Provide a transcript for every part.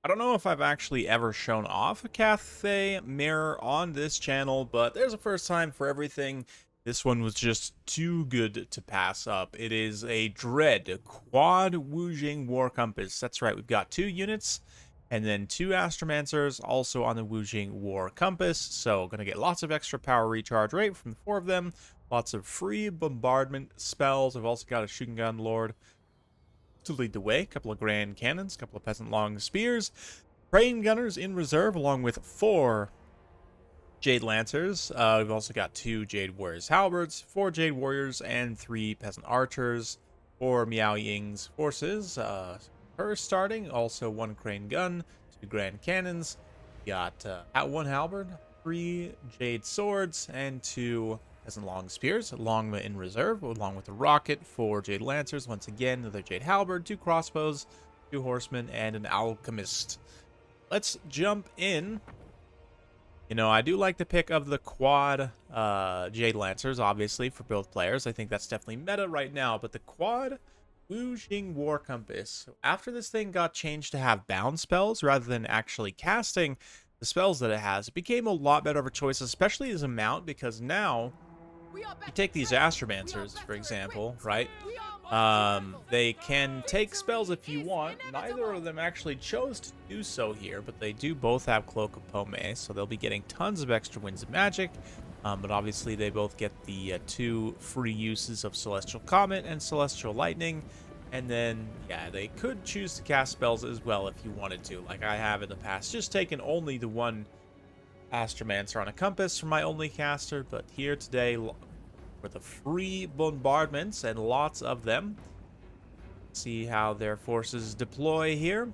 I don't know if I've actually ever shown off a Cathay mirror on this channel, but there's a first time for everything. This one was just too good to pass up. It is a Dread Quad Wujing War Compass. That's right, we've got 2 units and then 2 Astromancers also on the Wujing War Compass. So gonna get lots of extra power recharge rate from the 4 of them. Lots of free bombardment spells. I've also got a Shooting Gun Lord to lead the way. A couple of Grand Cannons, a couple of Peasant Long Spears, Crane Gunners in reserve, along with 4 Jade Lancers. We've also got 2 Jade Warriors Halberds, 4 Jade Warriors, and 3 Peasant Archers, 4 Miao Ying's forces. Her starting, also 1 Crane Gun, 2 Grand Cannons. We got 1 Halberd, 3 Jade Swords, and 2 Peasant Long Spears, Longma in reserve, along with a rocket, 4 Jade Lancers, once again, another Jade Halberd, 2 Crossbows, 2 Horsemen, and an Alchemist. Let's jump in. You know, I do like the pick of the quad Jade Lancers, obviously, for both players. I think that's definitely meta right now, but the quad Wujing War Compass, after this thing got changed to have bound spells rather than actually casting the spells that it has, it became a lot better of a choice, especially as a mount, because now you take these Astromancers, for example, right? They can take spells if you want. Neither of them actually chose to do so here, but they do both have Cloak of Pomé, so they'll be getting tons of extra Winds of Magic. But obviously they both get the 2 free uses of Celestial Comet and Celestial Lightning. And then, yeah, they could choose to cast spells as well if you wanted to, like I have in the past. Just taken only the 1 Astromancer on a compass for my only caster, but here today for the free bombardments, and lots of them. See how their forces deploy here.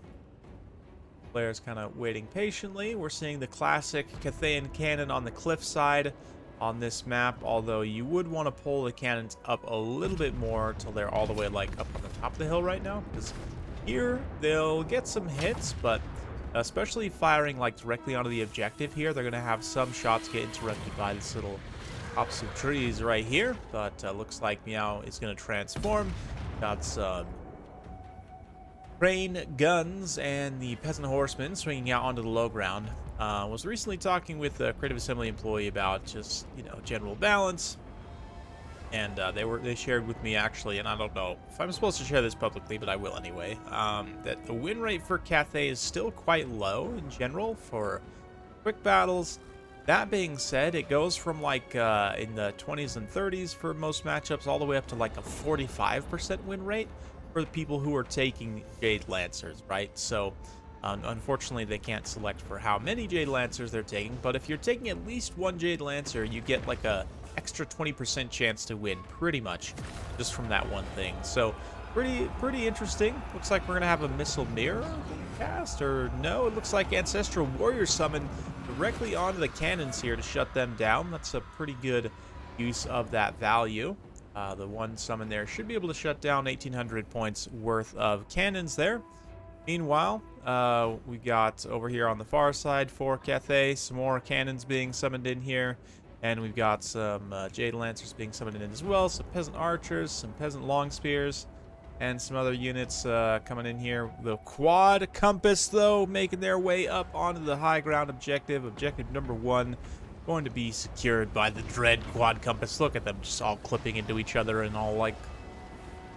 Players kind of waiting patiently. We're seeing the classic Cathayan cannon on the cliffside on this map, although you would want to pull the cannons up a little bit more till they're all the way like up on the top of the hill right now, because here they'll get some hits, but especially firing like directly onto the objective here, they're going to have some shots get interrupted by this little tops of trees right here. But looks like Meow is going to transform. Got some Crane Guns and the Peasant Horsemen swinging out onto the low ground. Was recently talking with a Creative Assembly employee about just, you know, general balance, and they shared with me actually, and I don't know if I'm supposed to share this publicly, but I will anyway, that the win rate for Cathay is still quite low in general for quick battles. That being said, it goes from like in the 20s and 30s for most matchups all the way up to like a 45% win rate for the people who are taking Jade Lancers, right? So unfortunately, they can't select for how many Jade Lancers they're taking, but if you're taking at least 1 Jade Lancer, you get like a extra 20% chance to win, pretty much, just from that one thing. So pretty interesting. Looks like we're gonna have a Missile Mirror being cast, or no, it looks like Ancestral Warrior summon directly onto the cannons here to shut them down. That's a pretty good use of that value. The 1 summon there should be able to shut down 1,800 points worth of cannons there. Meanwhile, we got over here on the far side for Cathay, some more cannons being summoned in here. And we've got some Jade Lancers being summoned in as well, some Peasant Archers, some Peasant Long Spears, and some other units coming in here. The Quad Compass, though, making their way up onto the high ground objective. Objective number 1 going to be secured by the Dread Quad Compass. Look at them just all clipping into each other and all, like,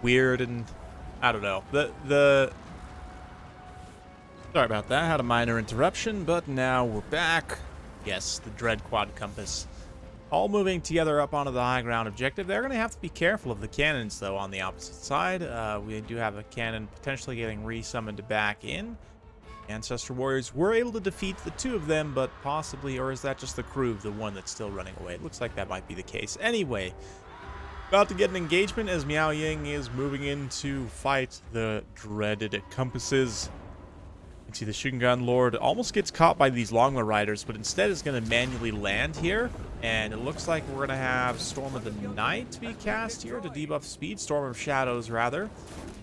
weird, and I don't know. Sorry about that, had a minor interruption, but now we're back. Yes, the Dread Quad Compass. All moving together up onto the high ground objective. They're going to have to be careful of the cannons, though, on the opposite side. We do have a cannon potentially getting resummoned back in. Ancestral Warriors were able to defeat the 2 of them, but possibly, or is that just the crew of the 1 that's still running away? It looks like that might be the case. Anyway, about to get an engagement as Miao Ying is moving in to fight the dreaded compasses. You can see the Shooting Gun Lord almost gets caught by these Longma Riders, but instead is going to manually land here. And it looks like we're going to have Storm of the Night to be cast here to debuff speed. Storm of Shadows, rather,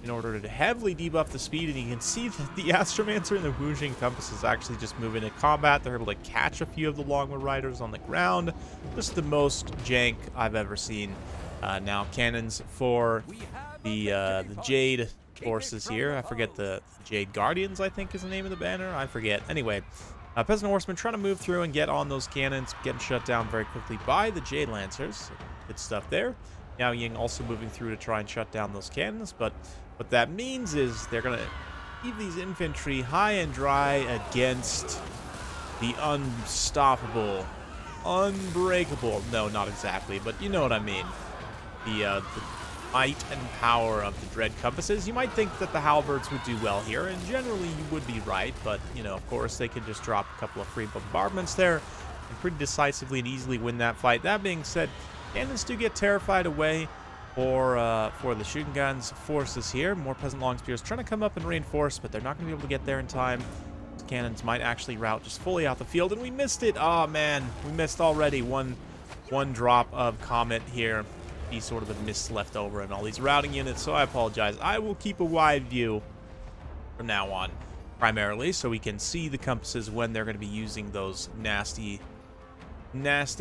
in order to heavily debuff the speed. And you can see that the Astromancer and the Wujing Compass is actually just moving into combat. They're able to catch a few of the Longma Riders on the ground. Just the most jank I've ever seen. Now, cannons for the Jade forces here. I forget the Jade Guardians, I think is the name of the banner. I forget. Anyway, Peasant Horsemen trying to move through and get on those cannons, getting shut down very quickly by the Jade Lancers. Good stuff there. Miao Ying also moving through to try and shut down those cannons, but what that means is they're going to leave these infantry high and dry against the unstoppable, unbreakable, no, not exactly, but you know what I mean, the might and power of the Dread Compasses. You might think that the Halberds would do well here, and generally you would be right, but, you know, of course, they could just drop a couple of free bombardments there and pretty decisively and easily win that fight. That being said, cannons do get terrified away for the Shogungan's forces here. More Peasant Long Spears trying to come up and reinforce, but they're not going to be able to get there in time. The cannons might actually rout just fully out the field, and we missed it. Oh, man, we missed already. One drop of Comet here. He's sort of the mist left over in all these routing units, so I apologize. I will keep a wide view from now on, primarily, so we can see the compasses when they're going to be using those nasty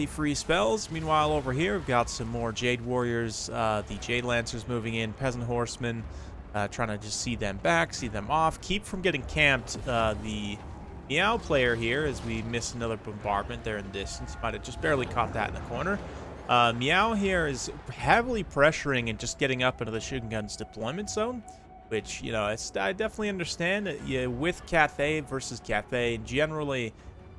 free spells. Meanwhile, over here, we've got some more Jade Warriors, the Jade Lancers moving in, Peasant Horsemen, trying to just see them back, see them off, keep from getting camped. The Meow player here, as we miss another bombardment there in the distance, might have just barely caught that in the corner. Meow here is heavily pressuring and just getting up into the Shogungan's deployment zone, which, you know, I definitely understand. With Cathay versus Cathay, generally,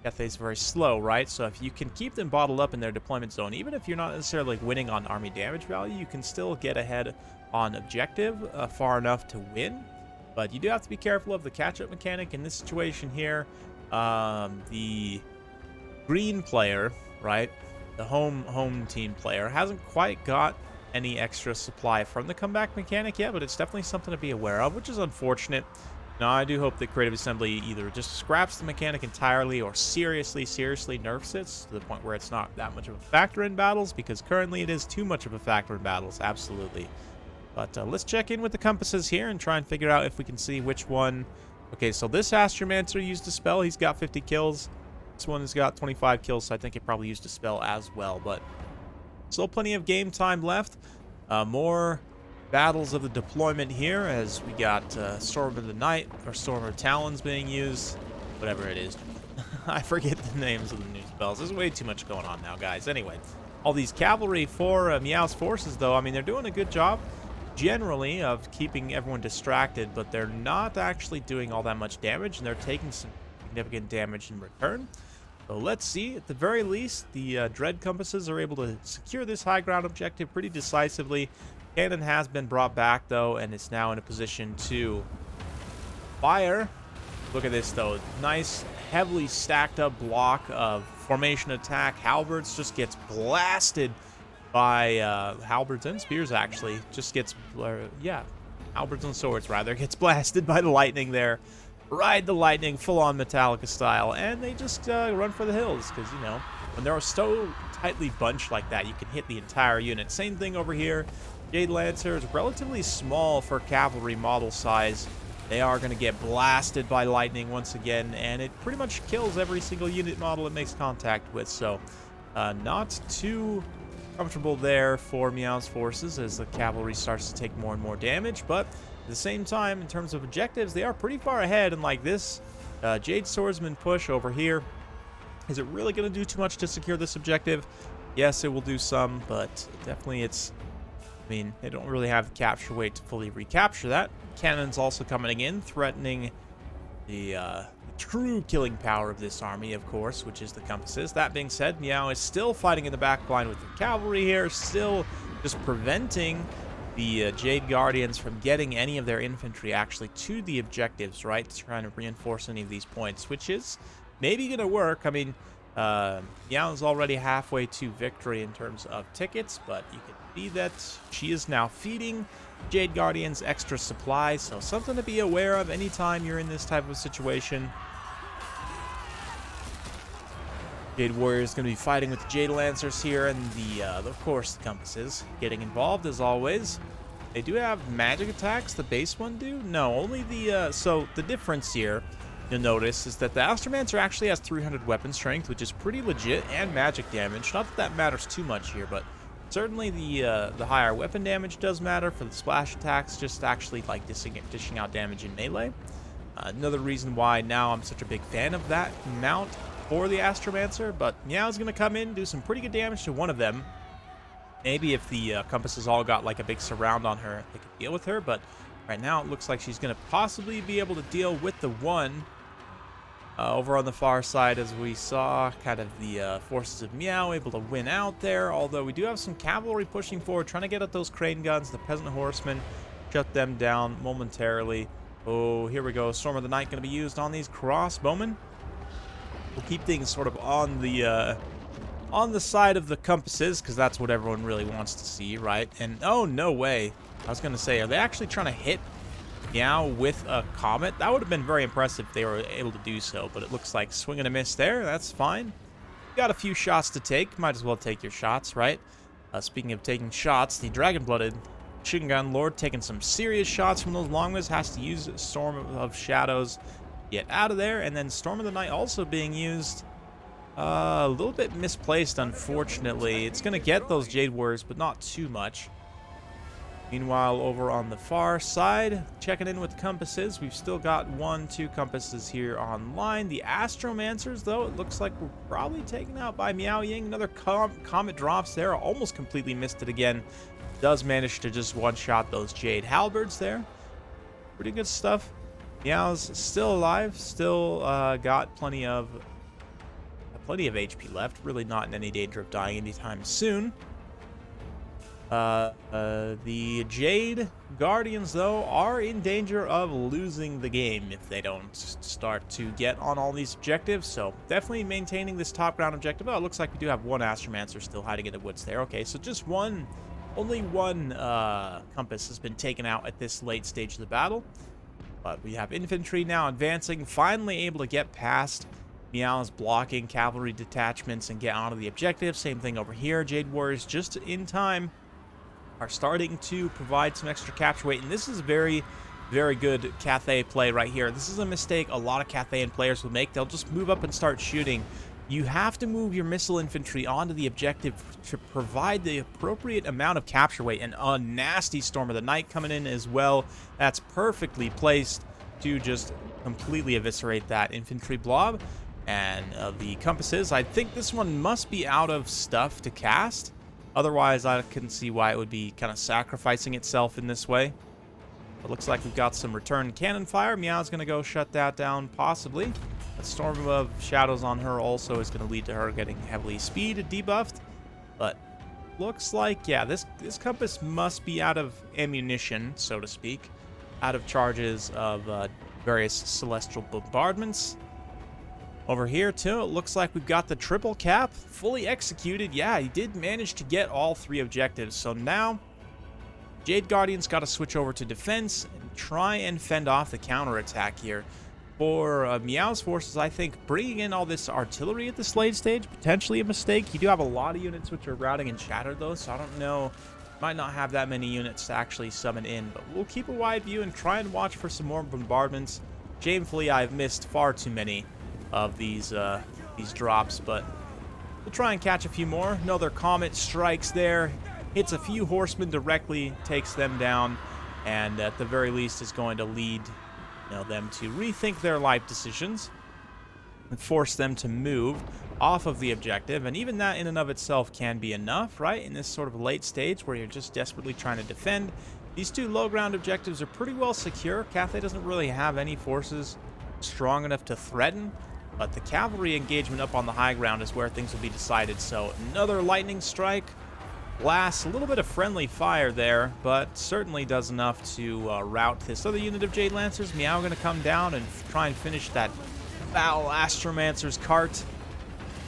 Cathay's very slow, right? So if you can keep them bottled up in their deployment zone, even if you're not necessarily winning on army damage value, you can still get ahead on objective far enough to win. But you do have to be careful of the catch-up mechanic in this situation here. The green player, right? The home team player hasn't quite got any extra supply from the comeback mechanic yet, but it's definitely something to be aware of, which is unfortunate. Now, I do hope that Creative Assembly either just scraps the mechanic entirely or seriously nerfs it to the point where it's not that much of a factor in battles, because currently it is too much of a factor in battles, absolutely. But let's check in with the compasses here and try and figure out if we can see which one. Okay, so this Astromancer used a spell. He's got 50 kills. This one has got 25 kills, so I think it probably used a spell as well. But still plenty of game time left. More battles of the deployment here, as we got Storm of the Night, or Storm of Talons being used. Whatever it is. I forget the names of the new spells. There's way too much going on now, guys. Anyway, all these cavalry for Meow's forces, though, I mean, they're doing a good job generally of keeping everyone distracted, but they're not actually doing all that much damage, and they're taking some significant damage in return. So let's see. At the very least, the Dread Compasses are able to secure this high ground objective pretty decisively. Cannon has been brought back, though, and it's now in a position to fire. Look at this, though. Nice, heavily stacked up block of formation attack. Halberds just gets blasted by halberds and spears, actually. Just gets, halberds and swords, rather, gets blasted by the lightning there. Ride the lightning full-on Metallica style, and they just run for the hills, because, you know, when they're so tightly bunched like that, you can hit the entire unit. Same thing over here. Jade Lancer is relatively small for cavalry model size. They are going to get blasted by lightning once again, and it pretty much kills every single unit model it makes contact with, so not too comfortable there for Meow's forces as the cavalry starts to take more and more damage, but at the same time, in terms of objectives, they are pretty far ahead, and like this Jade Swordsman push over here, is it really going to do too much to secure this objective? Yes, it will do some, but definitely I mean, they don't really have the capture weight to fully recapture that. Cannons also coming in, threatening the true killing power of this army, of course, which is the compasses. That being said, Meow is still fighting in the back line with the cavalry here, still just preventing the Jade Guardians from getting any of their infantry actually to the objectives, right? Trying to reinforce any of these points, which is maybe going to work. I mean, Meow is already halfway to victory in terms of tickets, but you can see that she is now feeding Jade Guardians extra supplies, so something to be aware of anytime you're in this type of situation. Jade Warrior is going to be fighting with the Jade Lancers here, and of course, the compasses getting involved as always. They do have magic attacks. The base one do? No, only the so the difference here, you'll notice, is that the Astromancer actually has 300 weapon strength, which is pretty legit, and magic damage. Not that that matters too much here, but Certainly the higher weapon damage does matter for the splash attacks, just actually like dishing out damage in melee. Another reason why now I'm such a big fan of that mount for the Astromancer, but Meow's going to come in, do some pretty good damage to one of them. Maybe if the compasses all got like a big surround on her, they could deal with her, but right now it looks like she's going to possibly be able to deal with the one. Over on the far side, as we saw, kind of the forces of Meow able to win out there, although we do have some cavalry pushing forward, trying to get at those crane guns. The peasant horsemen shut them down momentarily. Oh, here we go. Storm of the Night going to be used on these crossbowmen. We'll keep things sort of on the side of the compasses, because that's what everyone really wants to see, right? And oh, no way. I was going to say, are they actually trying to hit Meow with a comet? That would have been very impressive if they were able to do so, but it looks like swing and a miss there. That's fine. Got a few shots to take. Might as well take your shots, right? Speaking of taking shots, the dragon-blooded Shingan Lord taking some serious shots from those longbows, has to use Storm of Shadows to get out of there, and then Storm of the Night also being used. A little bit misplaced, unfortunately. It's going to get those Jade Warriors, but not too much. Meanwhile, over on the far side, checking in with compasses. We've still got 2 compasses here online. The Astromancers, though, it looks like we're probably taken out by Meow Ying. Another comet drops there. Almost completely missed it again. Does manage to just one-shot those Jade Halberds there. Pretty good stuff. Meow's still alive. Still got plenty of HP left. Really not in any danger of dying anytime soon. The Jade Guardians, though, are in danger of losing the game if they don't start to get on all these objectives. So definitely maintaining this top ground objective. Oh, it looks like we do have one Astromancer still hiding in the woods there. Okay, so just only one compass has been taken out at this late stage of the battle. But we have infantry now advancing, finally able to get past Meow's blocking cavalry detachments and get onto the objective. Same thing over here. Jade Warriors just in time are starting to provide some extra capture weight, and this is very, very good Cathay play right here. This is a mistake a lot of Cathayan players will make. They'll just move up and start shooting. You have to move your missile infantry onto the objective to provide the appropriate amount of capture weight, and a nasty Storm of the Night coming in as well. That's perfectly placed to just completely eviscerate that infantry blob. And the compasses, I think this one must be out of stuff to cast. Otherwise, I couldn't see why it would be kind of sacrificing itself in this way. It looks like we've got some return cannon fire. Meow's going to go shut that down, possibly. A Storm of Shadows on her also is going to lead to her getting heavily speed debuffed. But looks like, yeah, this compass must be out of ammunition, so to speak. Out of charges of various celestial bombardments. Over here, too, it looks like we've got the triple cap fully executed. Yeah, he did manage to get all 3 objectives. So now, Jade Guardians got to switch over to defense and try and fend off the counterattack here. For Meow's forces, I think bringing in all this artillery at this late stage, potentially a mistake. You do have a lot of units which are routing and shattered, though, so I don't know. Might not have that many units to actually summon in, but we'll keep a wide view and try and watch for some more bombardments. Shamefully, I've missed far too many of these drops, but we'll try and catch a few more. Another comet strikes there, hits a few horsemen directly, takes them down, and at the very least is going to lead them to rethink their life decisions and force them to move off of the objective. And even that in and of itself can be enough, right? In this sort of late stage where you're just desperately trying to defend. These 2 low ground objectives are pretty well secure. Cathay doesn't really have any forces strong enough to threaten. But the cavalry engagement up on the high ground is where things will be decided. So another lightning strike. Blasts, a little bit of friendly fire there, but certainly does enough to rout this other unit of Jade Lancers. Meow going to come down and try and finish that foul Astromancer's cart.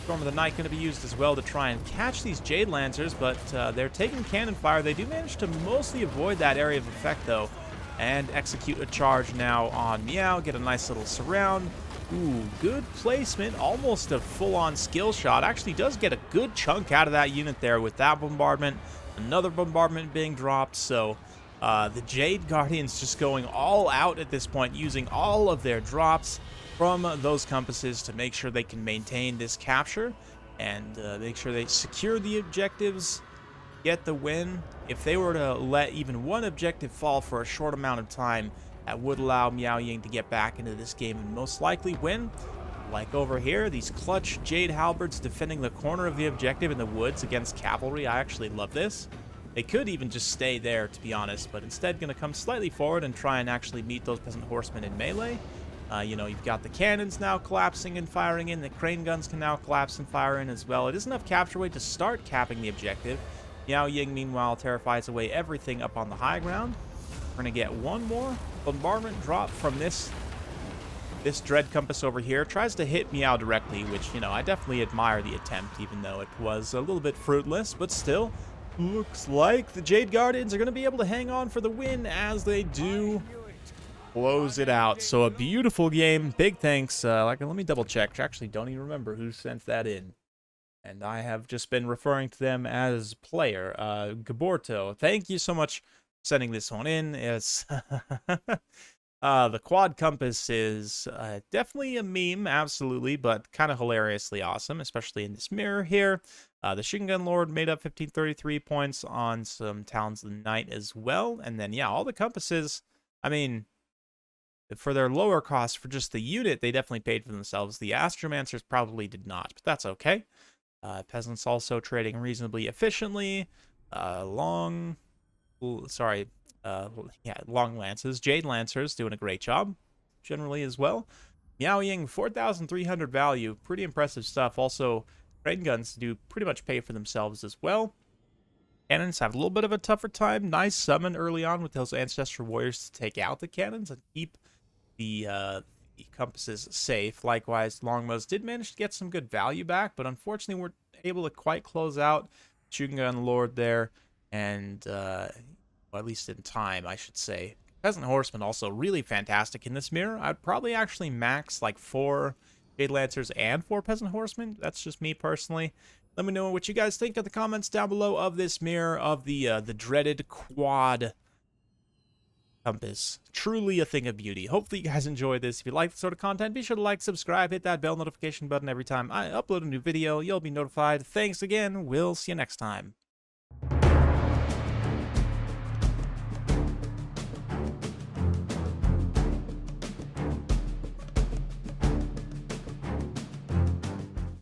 Storm of the Night going to be used as well to try and catch these Jade Lancers, but they're taking cannon fire. They do manage to mostly avoid that area of effect, though, and execute a charge now on Meow. Get a nice little surround. Ooh, good placement. Almost a full-on skill shot. Actually does get a good chunk out of that unit there with that bombardment. Another bombardment being dropped. So the Jade Guardians just going all out at this point, using all of their drops from those compasses to make sure they can maintain this capture and make sure they secure the objectives get the win. If they were to let even one objective fall for a short amount of time, that would allow Miao Ying to get back into this game and most likely win. Like over here, these clutch Jade Halberds defending the corner of the objective in the woods against Cavalry. I actually love this. They could even just stay there, to be honest, but instead going to come slightly forward and try and actually meet those Peasant Horsemen in melee. You know, you've got the cannons now collapsing and firing in. The crane guns can now collapse and fire in as well. It is enough capture weight to start capping the objective. Miao Ying, meanwhile, terrifies away everything up on the high ground. We're going to get one more bombardment drop from this Dread Compass over here. Tries to hit Miao directly, which, you know, I definitely admire the attempt, even though it was a little bit fruitless. But still, looks like the Jade Guardians are going to be able to hang on for the win as they do close it out. So a beautiful game. Big thanks. Let me double check. I actually don't even remember who sent that in. And I have just been referring to them as player. Gaborto, thank you so much for sending this one in. It's the quad compass is definitely a meme, absolutely, but kind of hilariously awesome, especially in this mirror here. The Shingun Lord made up 1533 points on some Talons of the Night as well. And then, yeah, all the compasses, I mean, for their lower cost for just the unit, they definitely paid for themselves. The Astromancers probably did not, but that's okay. Peasants also trading reasonably efficiently. Long lances. Jade Lancers doing a great job generally as well. Miao Ying, 4,300 value. Pretty impressive stuff. Also, crane guns do pretty much pay for themselves as well. Cannons have a little bit of a tougher time. Nice summon early on with those Ancestral Warriors to take out the cannons and keep the compasses safe. Likewise, longbows did manage to get some good value back, but unfortunately we're able to quite close out Shingun Lord there, and well, at least in time, I should say. Peasant Horsemen also really fantastic in this mirror. I'd probably actually max like 4 Jade Lancers and 4 Peasant Horsemen. That's just me personally. Let me know what you guys think in the comments down below of this mirror of the dreaded quad compass. Truly a thing of beauty. Hopefully you guys enjoyed this. If you like this sort of content, be sure to like, subscribe, hit that bell notification button every time I upload a new video. You'll be notified. Thanks again. We'll see you next time.